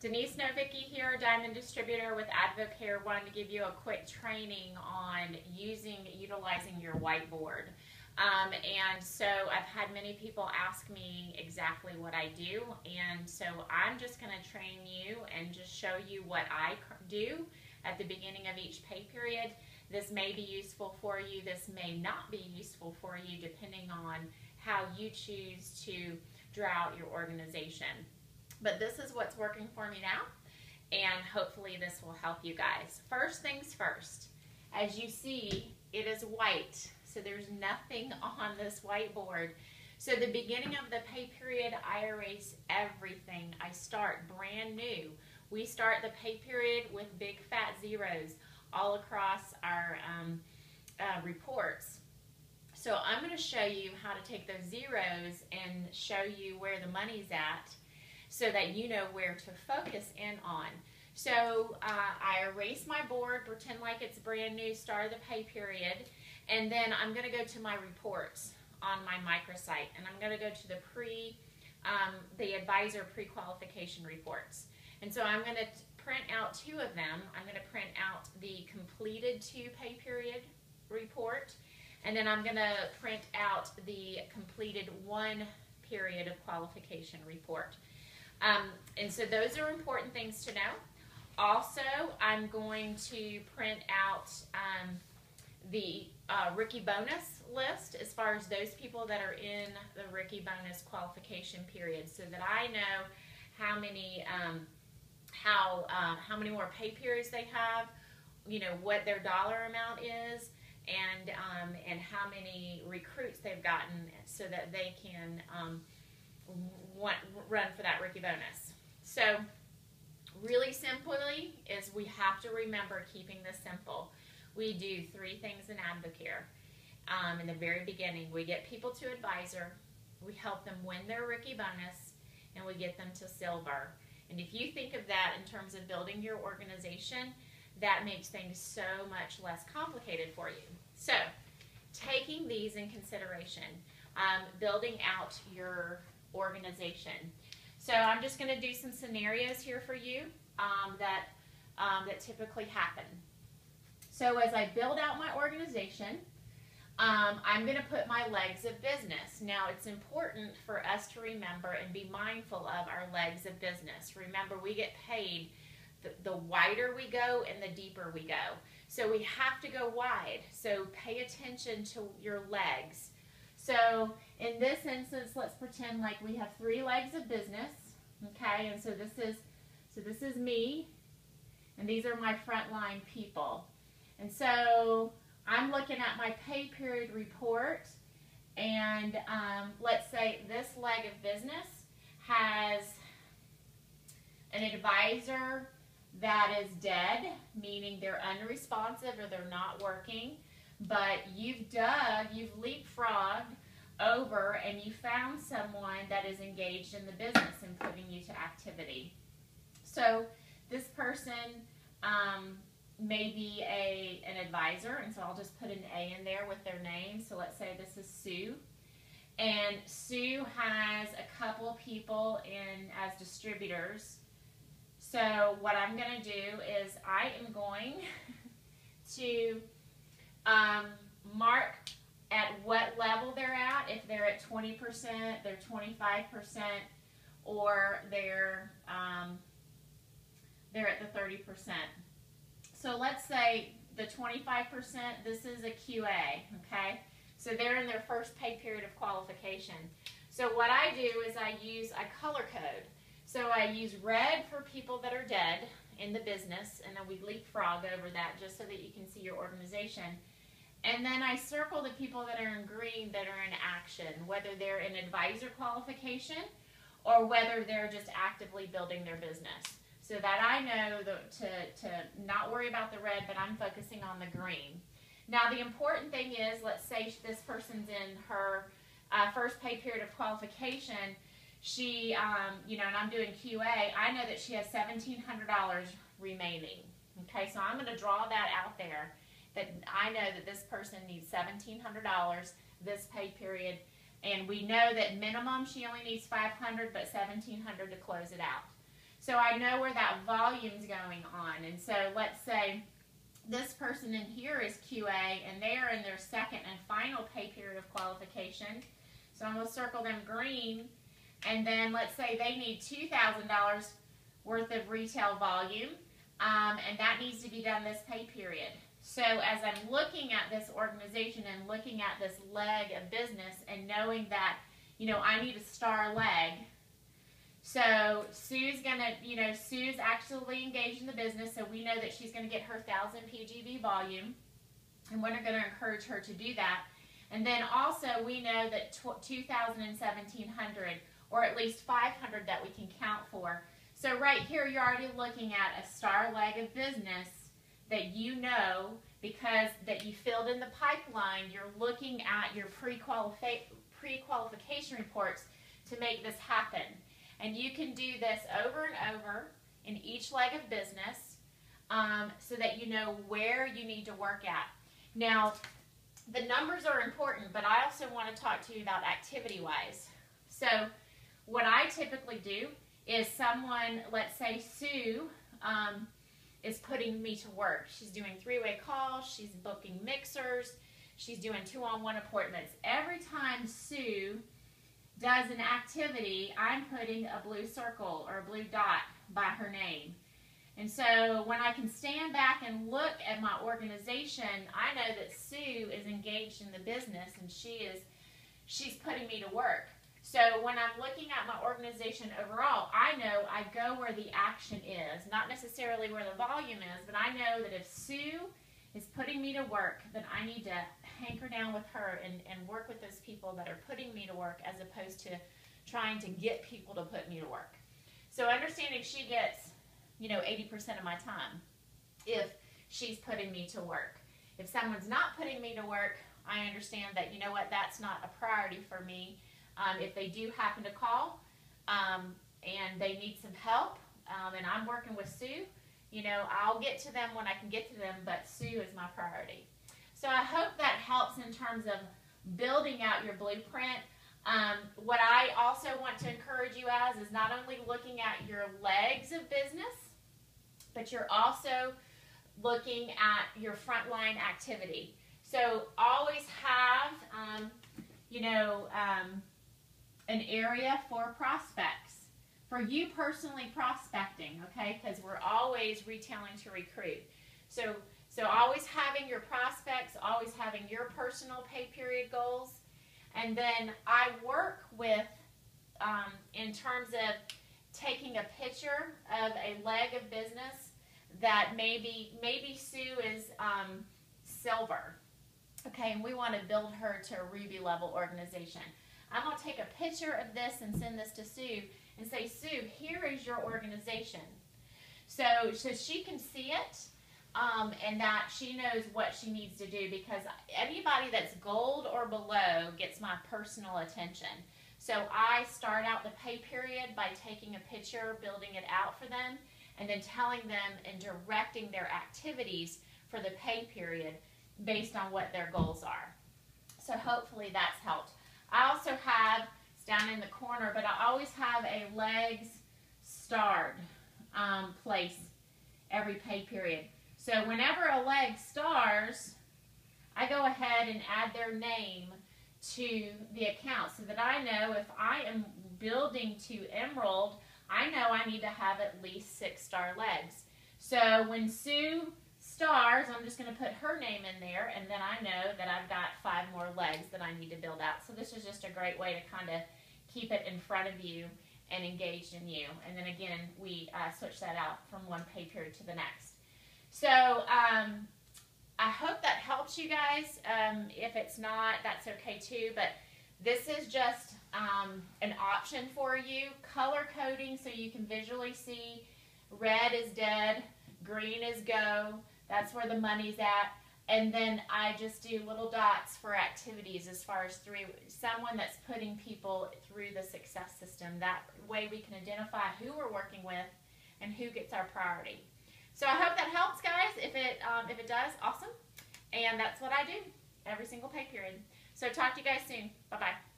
Denise Novicki here, Diamond Distributor with Advocare. Wanted to give you a quick training on utilizing your whiteboard. And so I've had many people ask me exactly what I do, and so I'm just going to train you and just show you what I do at the beginning of each pay period. This may be useful for you, this may not be useful for you, depending on how you choose to draw out your organization. But this is what's working for me now, and hopefully this will help you guys. First things first, as you see, it is white, so there's nothing on this whiteboard. So the beginning of the pay period, I erase everything. I start brand new. We start the pay period with big fat zeros all across our reports. So I'm going to show you how to take those zeros and show you where the money's at, so that you know where to focus in on. So I erase my board, pretend like it's brand new, start of the pay period, and then I'm going to go to my reports on my microsite, and I'm going to go to the advisor pre-qualification reports. And so I'm going to print out two of them. I'm going to print out the completed 2 pay period report, and then I'm going to print out the completed 1 period of qualification report. And so those are important things to know. Also, I'm going to print out the rookie bonus list as far as those people that are in the rookie bonus qualification period, so that I know how many more pay periods they have, you know, what their dollar amount is, and how many recruits they've gotten, so that they can run for that rookie bonus. So really simply is we have to remember keeping this simple. We do 3 things in Advocare. In the very beginning, we get people to advisor, we help them win their rookie bonus, and we get them to silver. And if you think of that in terms of building your organization, that makes things so much less complicated for you. So taking these in consideration, building out your organization. So I'm just going to do some scenarios here for you that typically happen. So as I build out my organization, I'm going to put my legs of business. Now it's important for us to remember and be mindful of our legs of business. Remember, we get paid the wider we go and the deeper we go. So we have to go wide. So pay attention to your legs. So in this instance, let's pretend like we have 3 legs of business, okay? And so this is me, and these are my frontline people. And so I'm looking at my pay period report, and let's say this leg of business has an advisor that is dead, meaning they're unresponsive or they're not working, but you've leapfrogged over and you found someone that is engaged in the business and putting you to activity. So this person may be an advisor, and so I'll just put an A in there with their name. So let's say this is Sue, and Sue has a couple people in as distributors. So what I'm going to do is I am going to mark at what level they're at, if they're at 20%, they're 25%, or they're at the 30%. So let's say the 25%, this is a QA, okay? So they're in their first pay period of qualification. So what I do is I color code. So I use red for people that are dead in the business, and then we leapfrog over that just so that you can see your organization. And then I circle the people that are in green that are in action, whether they're in advisor qualification or whether they're just actively building their business. So that I know to not worry about the red, but I'm focusing on the green. Now the important thing is, let's say this person's in her first pay period of qualification. She, and I'm doing QA, I know that she has $1,700 remaining. Okay, so I'm going to draw that out there, that I know that this person needs $1,700 this pay period, and we know that minimum she only needs $500, but $1,700 to close it out. So I know where that volume's going on. And so let's say this person in here is QA and they are in their second and final pay period of qualification. So I'm going to circle them green. And then let's say they need $2,000 worth of retail volume. And that needs to be done this pay period. So as I'm looking at this organization and looking at this leg of business and knowing that, you know, I need a star leg. So Sue's Sue's actually engaged in the business, so we know that she's going to get her 1,000 PGV volume, and we're going to encourage her to do that. And then also we know that 2,000 and 1,700, or at least 500 that we can count for. So right here you're already looking at a star leg of business that you know because that you filled in the pipeline. You're looking at your pre-qualification reports to make this happen. And you can do this over and over in each leg of business so that you know where you need to work at. Now, the numbers are important, but I also want to talk to you about activity-wise. So what I typically do is someone, let's say Sue, is putting me to work. She's doing three-way calls, she's booking mixers, she's doing two-on-one appointments. Every time Sue does an activity, I'm putting a blue circle or a blue dot by her name. And so when I can stand back and look at my organization, I know that Sue is engaged in the business and she's putting me to work. So when I'm looking at my organization overall, I know I go where the action is, not necessarily where the volume is, but I know that if Sue is putting me to work, then I need to hanker down with her and work with those people that are putting me to work as opposed to trying to get people to put me to work. So understanding she gets, 80% of my time if she's putting me to work. If someone's not putting me to work, I understand that, that's not a priority for me. If they do happen to call and they need some help and I'm working with Sue, I'll get to them when I can get to them, but Sue is my priority. So I hope that helps in terms of building out your blueprint. What I also want to encourage you as is not only looking at your legs of business, but you're also looking at your frontline activity. So always have, an area for prospects. For you personally prospecting, okay, because we're always retailing to recruit. So always having your prospects, always having your personal pay period goals. And then I work with, in terms of taking a picture of a leg of business that maybe Sue is silver, okay, and we want to build her to a Ruby level organization. I'm going to take a picture of this and send this to Sue and say, Sue, here is your organization. So she can see it and that she knows what she needs to do, because anybody that's gold or below gets my personal attention. So I start out the pay period by taking a picture, building it out for them, and then telling them and directing their activities for the pay period based on what their goals are. So hopefully that's helped. I also have, it's down in the corner, but I always have a legs starred place every pay period. So whenever a leg stars, I go ahead and add their name to the account so that I know if I am building to Emerald, I know I need to have at least 6-star legs. So when Sue stars, I'm just going to put her name in there, and then I know that I've got 5 more legs that I need to build out. So this is just a great way to kind of keep it in front of you and engaged in you. And then again, we switch that out from one pay period to the next. So I hope that helps you guys. If it's not, that's okay too. But this is just an option for you. Color coding so you can visually see red is dead, green is go. That's where the money's at. And then I just do little dots for activities as far as someone that's putting people through the success system. That way we can identify who we're working with and who gets our priority. So I hope that helps, guys. If it does, awesome. And that's what I do every single pay period. So talk to you guys soon. Bye-bye.